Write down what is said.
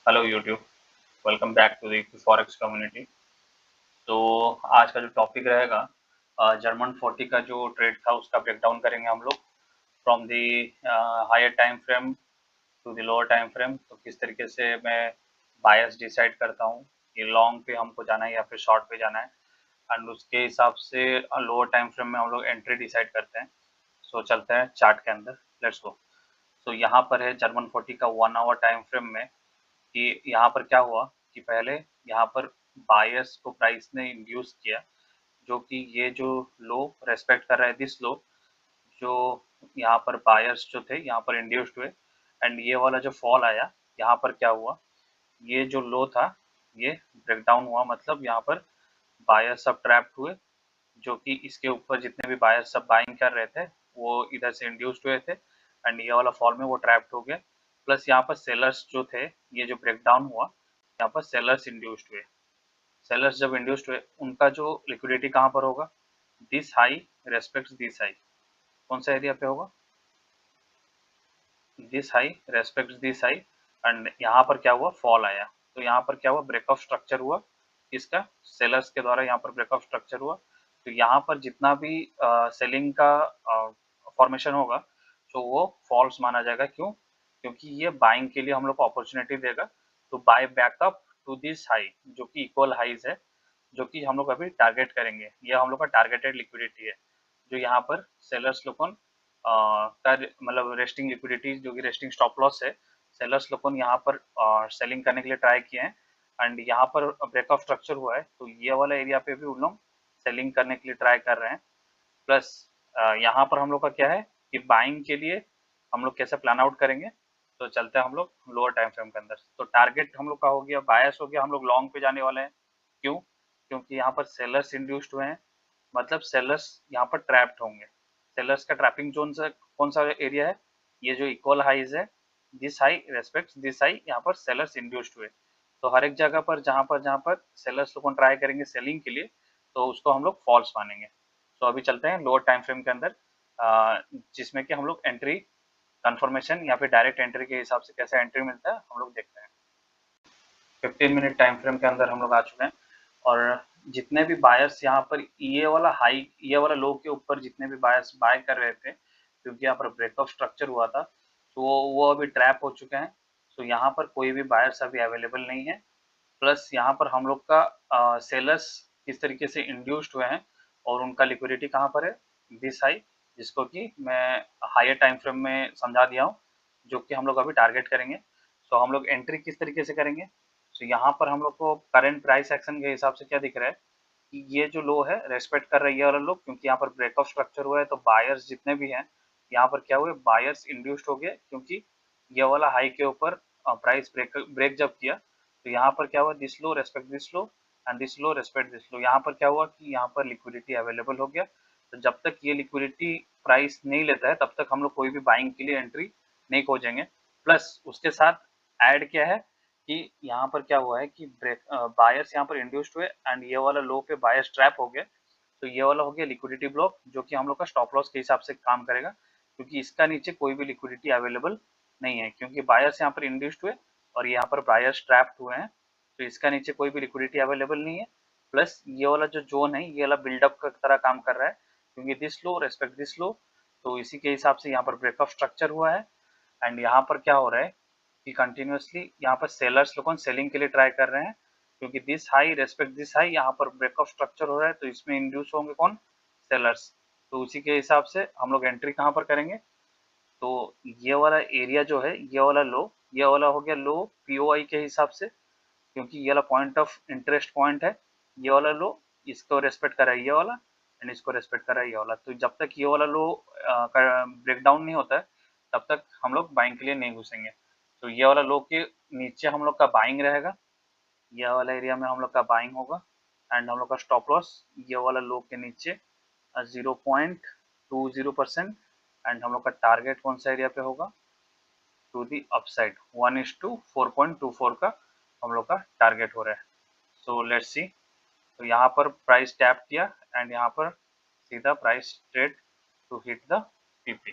Hello YouTube, welcome back to the forex community. तो आज का जो टॉपिक रहेगा जर्मन 40 का जो ट्रेड था उसका ब्रेकडाउन करेंगे हम लोग from the higher time frame to the lower time frame. तो किस तरीके से मैं बायस डिसाइड करता हूँ कि लॉन्ग पे हमको जाना है या फिर शॉर्ट पे जाना है, एंड उसके हिसाब से लोअर टाइम फ्रेम में हम लोग एंट्री डिसाइड करते हैं। सो चलते हैं चार्ट के अंदर, लेट्स गो। तो यहाँ पर है जर्मन 40 का 1 आवर टाइम फ्रेम में कि यहाँ पर क्या हुआ कि पहले यहाँ पर बायर्स को प्राइस ने इंड्यूस किया, जो कि ये जो लो रेस्पेक्ट कर रहा है दिस लो, जो यहाँ पर बायर्स जो थे यहाँ पर इंड्यूस्ड हुए, एंड ये वाला जो फॉल आया यहाँ पर क्या हुआ, ये जो लो था ये ब्रेकडाउन हुआ, मतलब यहाँ पर बायर्स सब ट्रैप्ड हुए, जो कि इसके ऊपर जितने भी बायर्स सब बाइंग कर रहे थे वो इधर से इंड्यूस्ड हुए थे, एंड ये वाला फॉल में वो ट्रैप्ड हो गए। प्लस यहाँ पर सेलर्स जो थे, ये जो ब्रेकडाउन हुआ यहाँ पर सेलर्स इंड्यूस्ड हुए। सेलर्स जब इंड्यूस्ड हुए उनका जो लिक्विडिटी कहाँ पर होगा, this high respects this high. कौन सा एरिया पे होगा, this high respects this high, and यहाँ पर क्या हुआ, फॉल आया। तो यहाँ पर क्या हुआ, ब्रेक ऑफ स्ट्रक्चर हुआ, इसका सेलर्स के द्वारा यहाँ पर ब्रेक ऑफ स्ट्रक्चर हुआ। तो यहाँ पर जितना भी सेलिंग का फॉर्मेशन होगा तो वो फॉल्स माना जाएगा। क्यों? क्योंकि ये बाइंग के लिए हम लोग को अपॉर्चुनिटी देगा तो buy backup to this high, जो कि इक्वल हाइज है, जो कि हम लोग अभी टारगेट करेंगे। ये हम लोग का टारगेटेड लिक्विडिटी है, जो यहाँ पर सेलर्स लोगों का मतलब रेस्टिंग लिक्विडिटी, जो कि रेस्टिंग स्टॉप लॉस है, सेलर्स लोगों ने यहाँ पर सेलिंग करने के लिए ट्राई किए हैं, एंड यहाँ पर ब्रेक ऑफ स्ट्रक्चर हुआ है तो ये वाला एरिया पे भी उन लोग सेलिंग करने के लिए ट्राई कर रहे हैं। प्लस यहाँ पर हम लोग का क्या है कि बाइंग के लिए हम लोग कैसे प्लान आउट करेंगे। तो चलते हैं हम लोग लोअर टाइम फ्रेम के अंदर। तो टारगेट हम लोग का हो गया, बायस हो गया, हम लोग लॉन्ग पे जाने वाले हैं। क्यों? क्योंकि यहाँ पर सेलर्स इंड्यूस्ड हुए हैं, मतलब सेलर्स यहाँ पर ट्रैप्ड होंगे। सेलर्स का ट्रैपिंग जोन से कौन सा एरिया है, ये जो इक्वल हाइज है, this high respect this high, यहाँ पर सेलर्स इंड्यूस्ड हुए। तो हर एक जगह पर जहाँ पर सेलर्स लोग ट्राई करेंगे सेलिंग के लिए तो उसको हम लोग फॉल्स मानेंगे। तो अभी चलते हैं लोअर टाइम फ्रेम के अंदर, जिसमें कि हम लोग एंट्री कंफर्मेशन या फिर डायरेक्ट एंट्री के हिसाब से कैसे एंट्री मिलता है हम लोग देखते हैं। 15 मिनट टाइम फ्रेम के अंदर हम लोग आ चुके हैं, और जितने भी बायर्स यहाँ पर ये वाला हाई ये वाला लो के ऊपर जितने भी बायर्स बाय कर रहे थे, क्योंकि यहाँ पर ब्रेक ऑफ स्ट्रक्चर हुआ था तो वो अभी ट्रैप हो चुके हैं। तो यहाँ पर कोई भी बायर्स अभी अवेलेबल नहीं है। प्लस यहाँ पर हम लोग का सेलर्स किस तरीके से इंड्यूस्ड हुए हैं और उनका लिक्विडिटी कहाँ पर है, दिस हाई, जिसको कि मैं हायर टाइम फ्रेम में समझा दिया हूँ, जो कि हम लोग अभी टारगेट करेंगे। तो हम लोग एंट्री किस तरीके से करेंगे, तो यहाँ पर हम लोग को करंट प्राइस एक्शन के हिसाब से क्या दिख रहा है कि ये जो लो है रेस्पेक्ट कर रही है वाला लो, क्योंकि यहाँ पर ब्रेक ऑफ स्ट्रक्चर हुआ है तो बायर्स जितने भी हैं यहाँ पर क्या हुए, बायर्स इंड्यूस्ड हो गए, क्योंकि ये वाला हाई के ऊपर प्राइस ब्रेक जब किया तो यहाँ पर क्या हुआ, this low respect this low and this low respect this low. यहाँ पर क्या हुआ कि यहाँ पर लिक्विडिटी अवेलेबल हो गया। तो जब तक ये लिक्विडिटी प्राइस नहीं लेता है तब तक हम लोग कोई भी बाइंग के लिए एंट्री नहीं खोजेंगे। प्लस उसके साथ ऐड क्या है कि यहाँ पर क्या हुआ है कि बायर्स यहाँ पर इंड्यूस्ड हुए एंड ये वाला लो पे बायर्स ट्रैप हो गए। तो ये वाला हो गया लिक्विडिटी ब्लॉक, जो कि हम लोग का स्टॉप लॉस के हिसाब से काम करेगा, क्योंकि इसका नीचे कोई भी लिक्विडिटी अवेलेबल नहीं है, क्योंकि बायर्स यहाँ पर इंड्यूस्ड हुए और यहाँ पर बायर्स ट्रैप्ड हुए हैं। तो इसका नीचे कोई भी लिक्विडिटी अवेलेबल नहीं है। प्लस ये वाला जो जोन है ये वाला बिल्डअप का तरह काम कर रहा है, क्योंकि दिस लो रेस्पेक्ट दिस लो, तो इसी के हिसाब से यहाँ पर ब्रेक ऑफ स्ट्रक्चर हुआ है। एंड यहाँ पर क्या हो रहा है कि कंटिन्यूसली यहाँ पर सेलर्स लोग सेलिंग के लिए ट्राई कर रहे हैं, क्योंकि this high respect this high यहाँ पर ब्रेक ऑफ स्ट्रक्चर हो रहा है तो इसमें इंड्यूस होंगे कौन, सेलर्स। तो उसी के हिसाब से हम लोग एंट्री कहाँ पर करेंगे, तो ये वाला एरिया जो है ये वाला लो, ये वाला हो गया लो पीओआई के हिसाब से, क्योंकि ये वाला पॉइंट ऑफ इंटरेस्ट पॉइंट है, ये वाला लो इसको रेस्पेक्ट कर रहा है ये वाला, एंड इसको रेस्पेक्ट कर रहा है ये वाला। तो जब तक ये वाला लो ब्रेक डाउन नहीं होता है तब तक हम लोग बाइंग के लिए नहीं घुसेंगे। तो ये वाला लो के नीचे हम लोग का बाइंग रहेगा, ये वाला एरिया में हम लोग का बाइंग होगा, एंड हम लोग का स्टॉप लॉस ये वाला लो के नीचे 0.20%, एंड हम लोग का टारगेट कौन सा एरिया पे होगा, टू दी अपसाइड 1:4.24 का हम लोग का टारगेट हो रहा है। So let's see. तो यहाँ पर प्राइस टैप किया एंड यहाँ पर सीधा price trade to hit the PP.